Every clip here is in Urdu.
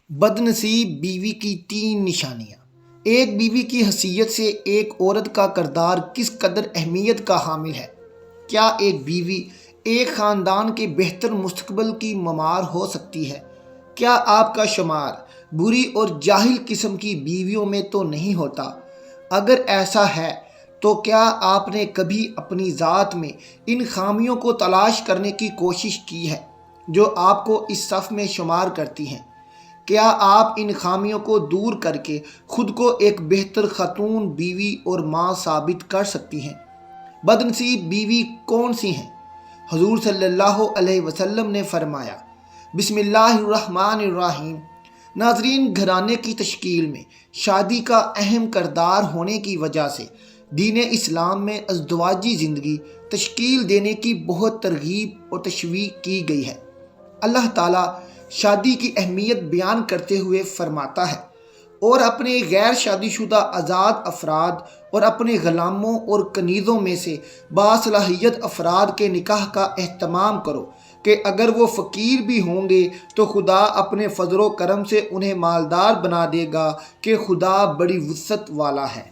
بدنصیب بیوی کی 3 نشانیاں۔ ایک بیوی کی حیثیت سے ایک عورت کا کردار کس قدر اہمیت کا حامل ہے؟ کیا ایک بیوی ایک خاندان کے بہتر مستقبل کی معمار ہو سکتی ہے؟ کیا آپ کا شمار بری اور جاہل قسم کی بیویوں میں تو نہیں ہوتا؟ اگر ایسا ہے تو کیا آپ نے کبھی اپنی ذات میں ان خامیوں کو تلاش کرنے کی کوشش کی ہے جو آپ کو اس صف میں شمار کرتی ہیں؟ کیا آپ ان خامیوں کو دور کر کے خود کو ایک بہتر خاتون، بیوی اور ماں ثابت کر سکتی ہیں؟ بدنصیب بیوی کون سی ہیں؟ حضور صلی اللہ علیہ وسلم نے فرمایا، بسم اللہ الرحمن الرحیم۔ ناظرین، گھرانے کی تشکیل میں شادی کا اہم کردار ہونے کی وجہ سے دین اسلام میں ازدواجی زندگی تشکیل دینے کی بہت ترغیب اور تشویق کی گئی ہے۔ اللہ تعالیٰ شادی کی اہمیت بیان کرتے ہوئے فرماتا ہے، اور اپنے غیر شادی شدہ آزاد افراد اور اپنے غلاموں اور کنیزوں میں سے باصلاحیت افراد کے نکاح کا اہتمام کرو کہ اگر وہ فقیر بھی ہوں گے تو خدا اپنے فضل و کرم سے انہیں مالدار بنا دے گا کہ خدا بڑی وسعت والا ہے۔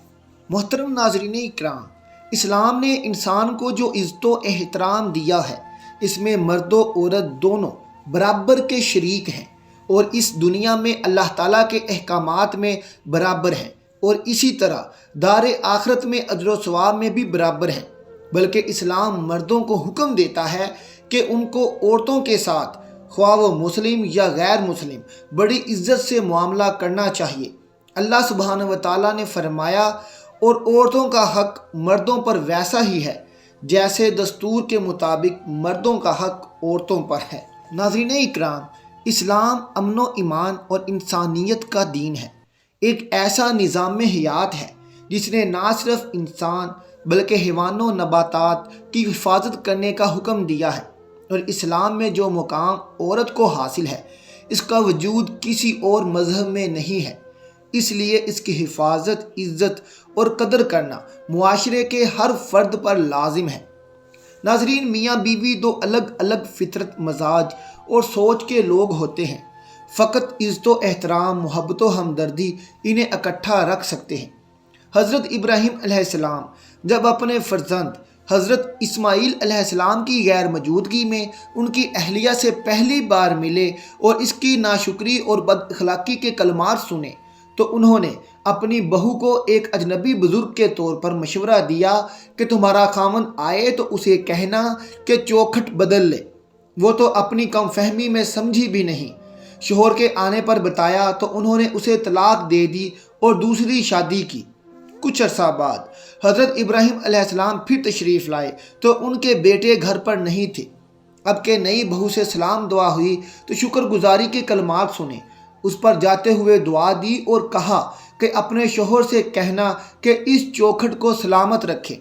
محترم ناظرین اکرام، اسلام نے انسان کو جو عزت و احترام دیا ہے، اس میں مرد و عورت دونوں برابر کے شریک ہیں اور اس دنیا میں اللہ تعالیٰ کے احکامات میں برابر ہیں، اور اسی طرح دار آخرت میں اجر و ثواب میں بھی برابر ہیں۔ بلکہ اسلام مردوں کو حکم دیتا ہے کہ ان کو عورتوں کے ساتھ، خواہ وہ مسلم یا غیر مسلم، بڑی عزت سے معاملہ کرنا چاہیے۔ اللہ سبحانہ و تعالیٰ نے فرمایا، اور عورتوں کا حق مردوں پر ویسا ہی ہے جیسے دستور کے مطابق مردوں کا حق عورتوں پر ہے۔ ناظرین اکرام، اسلام امن و ایمان اور انسانیت کا دین ہے، ایک ایسا نظام حیات ہے جس نے نہ صرف انسان بلکہ حیوان و نباتات کی حفاظت کرنے کا حکم دیا ہے، اور اسلام میں جو مقام عورت کو حاصل ہے اس کا وجود کسی اور مذہب میں نہیں ہے۔ اس لیے اس کی حفاظت، عزت اور قدر کرنا معاشرے کے ہر فرد پر لازم ہے۔ ناظرین، میاں بیوی دو الگ الگ فطرت، مزاج اور سوچ کے لوگ ہوتے ہیں، فقط عزت و احترام، محبت و ہمدردی انہیں اکٹھا رکھ سکتے ہیں۔ حضرت ابراہیم علیہ السلام جب اپنے فرزند حضرت اسماعیل علیہ السلام کی غیر موجودگی میں ان کی اہلیہ سے پہلی بار ملے اور اس کی ناشکری اور بد اخلاقی کے کلمات سنے تو انہوں نے اپنی بہو کو ایک اجنبی بزرگ کے طور پر مشورہ دیا کہ تمہارا خاوند آئے تو اسے کہنا کہ چوکھٹ بدل لے۔ وہ تو اپنی کم فہمی میں سمجھی بھی نہیں۔ شوہر کے آنے پر بتایا تو انہوں نے اسے طلاق دے دی اور دوسری شادی کی۔ کچھ عرصہ بعد حضرت ابراہیم علیہ السلام پھر تشریف لائے تو ان کے بیٹے گھر پر نہیں تھے۔ اب کہ نئی بہو سے سلام دعا ہوئی تو شکر گزاری کے کلمات سنے، اس پر جاتے ہوئے دعا دی اور کہا کہ اپنے شوہر سے کہنا کہ اس چوکھٹ کو سلامت رکھے۔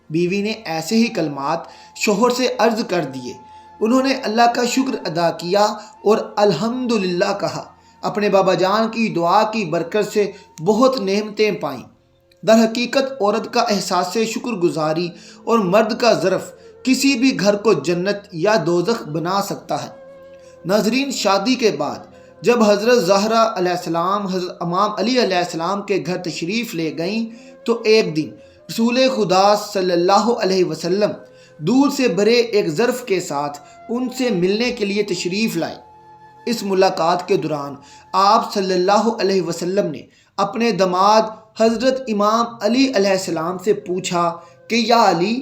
بیوی نے ایسے ہی کلمات شوہر سے عرض کر دیے۔ انہوں نے اللہ کا شکر ادا کیا اور الحمدللہ کہا۔ اپنے بابا جان کی دعا کی برکت سے بہت نعمتیں پائیں۔ در حقیقت عورت کا احساس شکر گزاری اور مرد کا ظرف کسی بھی گھر کو جنت یا دوزخ بنا سکتا ہے۔ ناظرین، شادی کے بعد جب حضرت زہرا علیہ السلام حضرت امام علی علیہ السلام کے گھر تشریف لے گئیں تو ایک دن رسول خدا صلی اللہ علیہ وسلم دودھ سے بھرے ایک ظرف کے ساتھ ان سے ملنے کے لیے تشریف لائے۔ اس ملاقات کے دوران آپ صلی اللہ علیہ وسلم نے اپنے داماد حضرت امام علی علیہ السلام سے پوچھا کہ یا علی،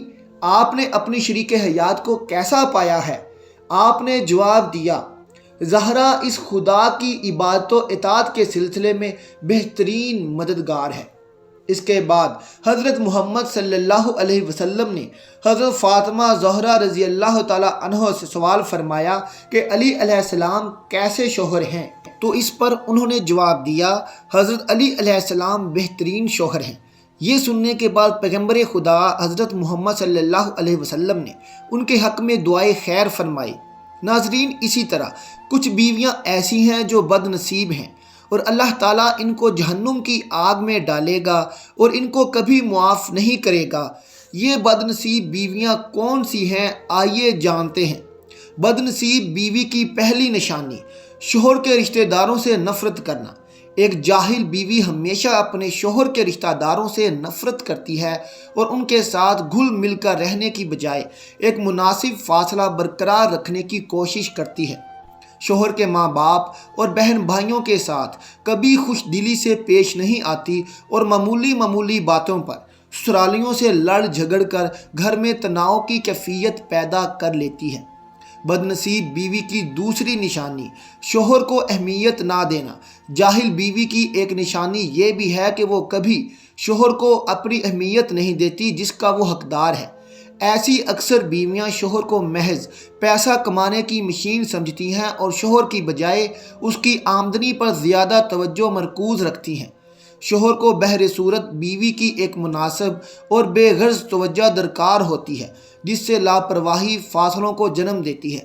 آپ نے اپنی شریک حیات کو کیسا پایا ہے؟ آپ نے جواب دیا، زہرا اس خدا کی عبادت و اطاعت کے سلسلے میں بہترین مددگار ہے۔ اس کے بعد حضرت محمد صلی اللہ علیہ وسلم نے حضرت فاطمہ زہرا رضی اللہ تعالیٰ عنہ سے سوال فرمایا کہ علی علیہ السلام کیسے شوہر ہیں؟ تو اس پر انہوں نے جواب دیا، حضرت علی علیہ السلام بہترین شوہر ہیں۔ یہ سننے کے بعد پیغمبر خدا حضرت محمد صلی اللہ علیہ وسلم نے ان کے حق میں دعائے خیر فرمائی۔ ناظرین، اسی طرح کچھ بیویاں ایسی ہیں جو بد نصیب ہیں اور اللہ تعالیٰ ان کو جہنم کی آگ میں ڈالے گا اور ان کو کبھی معاف نہیں کرے گا۔ یہ بد نصیب بیویاں کون سی ہیں؟ آئیے جانتے ہیں۔ بد نصیب بیوی کی پہلی نشانی شوہر کے رشتہ داروں سے نفرت کرنا۔ ایک جاہل بیوی ہمیشہ اپنے شوہر کے رشتہ داروں سے نفرت کرتی ہے اور ان کے ساتھ گھل مل کر رہنے کی بجائے ایک مناسب فاصلہ برقرار رکھنے کی کوشش کرتی ہے۔ شوہر کے ماں باپ اور بہن بھائیوں کے ساتھ کبھی خوش دلی سے پیش نہیں آتی اور معمولی باتوں پر سسرالیوں سے لڑ جھگڑ کر گھر میں تناؤ کی کیفیت پیدا کر لیتی ہے۔ بدنصیب بیوی کی دوسری نشانی شوہر کو اہمیت نہ دینا۔ جاہل بیوی کی ایک نشانی یہ بھی ہے کہ وہ کبھی شوہر کو اپنی اہمیت نہیں دیتی جس کا وہ حقدار ہے۔ ایسی اکثر بیویاں شوہر کو محض پیسہ کمانے کی مشین سمجھتی ہیں اور شوہر کی بجائے اس کی آمدنی پر زیادہ توجہ مرکوز رکھتی ہیں۔ شوہر کو بہر صورت بیوی کی ایک مناسب اور بے غرض توجہ درکار ہوتی ہے جس سے لاپرواہی فاصلوں کو جنم دیتی ہے۔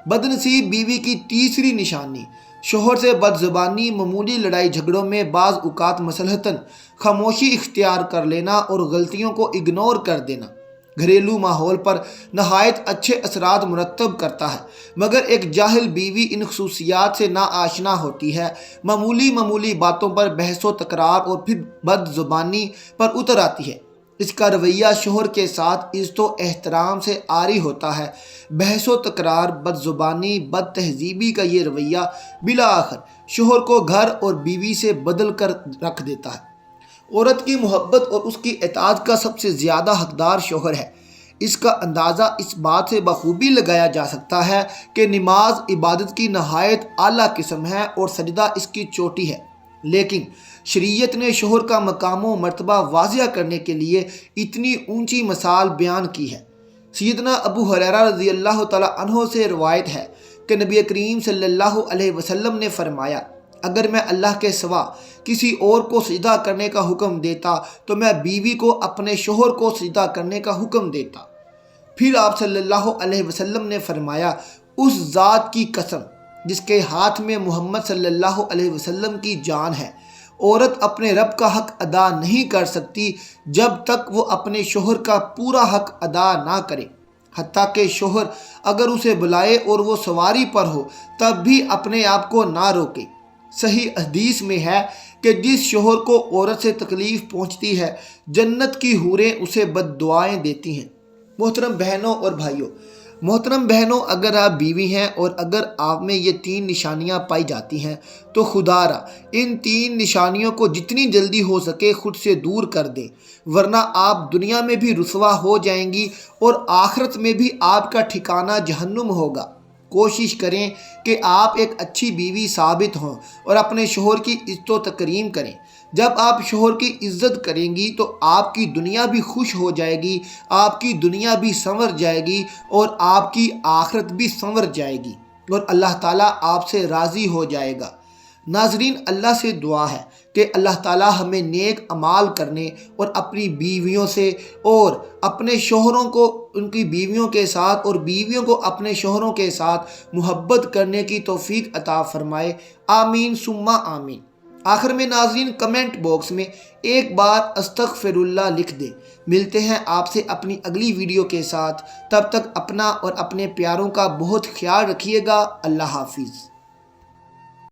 بدنصیب بیوی کی تیسری نشانی شوہر سے بد زبانی، معمولی لڑائی جھگڑوں میں بعض اوقات مصلحتاً خاموشی اختیار کر لینا اور غلطیوں کو اگنور کر دینا گھریلو ماحول پر نہایت اچھے اثرات مرتب کرتا ہے، مگر ایک جاہل بیوی ان خصوصیات سے ناآشنا ہوتی ہے، معمولی باتوں پر بحث و تکرار اور پھر بد زبانی پر اتر آتی ہے۔ اس کا رویہ شوہر کے ساتھ عزت و احترام سے عاری ہوتا ہے۔ بحث و تکرار، بد زبانی، بد تہذیبی کا یہ رویہ بالآخر شوہر کو گھر اور بیوی سے بدل کر رکھ دیتا ہے۔ عورت کی محبت اور اس کی اطاعت کا سب سے زیادہ حقدار شوہر ہے۔ اس کا اندازہ اس بات سے بخوبی لگایا جا سکتا ہے کہ نماز عبادت کی نہایت اعلیٰ قسم ہے اور سجدہ اس کی چوٹی ہے، لیکن شریعت نے شوہر کا مقام و مرتبہ واضح کرنے کے لیے اتنی اونچی مثال بیان کی ہے۔ سیدنا ابو ہریرہ رضی اللہ تعالیٰ عنہ سے روایت ہے کہ نبی کریم صلی اللہ علیہ وسلم نے فرمایا، اگر میں اللہ کے سوا کسی اور کو سجدہ کرنے کا حکم دیتا تو میں بیوی کو اپنے شوہر کو سجدہ کرنے کا حکم دیتا۔ پھر آپ صلی اللہ علیہ وسلم نے فرمایا، اس ذات کی قسم جس کے ہاتھ میں محمد صلی اللہ علیہ وسلم کی جان ہے، عورت اپنے رب کا حق ادا نہیں کر سکتی جب تک وہ اپنے شوہر کا پورا حق ادا نہ کرے، حتیٰ کہ شوہر اگر اسے بلائے اور وہ سواری پر ہو تب بھی اپنے آپ کو نہ روکے۔ صحیح حدیث میں ہے کہ جس شوہر کو عورت سے تکلیف پہنچتی ہے جنت کی حوریں اسے بد دعائیں دیتی ہیں۔ محترم بہنوں اور بھائیوں، اگر آپ بیوی ہیں اور اگر آپ میں یہ 3 نشانیاں پائی جاتی ہیں تو خدا را ان 3 نشانیوں کو جتنی جلدی ہو سکے خود سے دور کر دیں، ورنہ آپ دنیا میں بھی رسوا ہو جائیں گی اور آخرت میں بھی آپ کا ٹھکانہ جہنم ہوگا۔ کوشش کریں کہ آپ ایک اچھی بیوی ثابت ہوں اور اپنے شوہر کی عزت و تکریم کریں۔ جب آپ شوہر کی عزت کریں گی تو آپ کی دنیا بھی خوش ہو جائے گی، آپ کی دنیا بھی سنور جائے گی اور آپ کی آخرت بھی سنور جائے گی اور اللہ تعالیٰ آپ سے راضی ہو جائے گا۔ ناظرین، اللہ سے دعا ہے کہ اللہ تعالیٰ ہمیں نیک اعمال کرنے اور اپنی بیویوں سے اور اپنے شوہروں کو ان کی بیویوں کے ساتھ اور بیویوں کو اپنے شوہروں کے ساتھ محبت کرنے کی توفیق عطا فرمائے۔ آمین ثم آمین۔ آخر میں ناظرین کمنٹ باکس میں ایک بار استغفر اللہ لکھ دیں۔ ملتے ہیں آپ سے اپنی اگلی ویڈیو کے ساتھ، تب تک اپنا اور اپنے پیاروں کا بہت خیال رکھیے گا۔ اللہ حافظ۔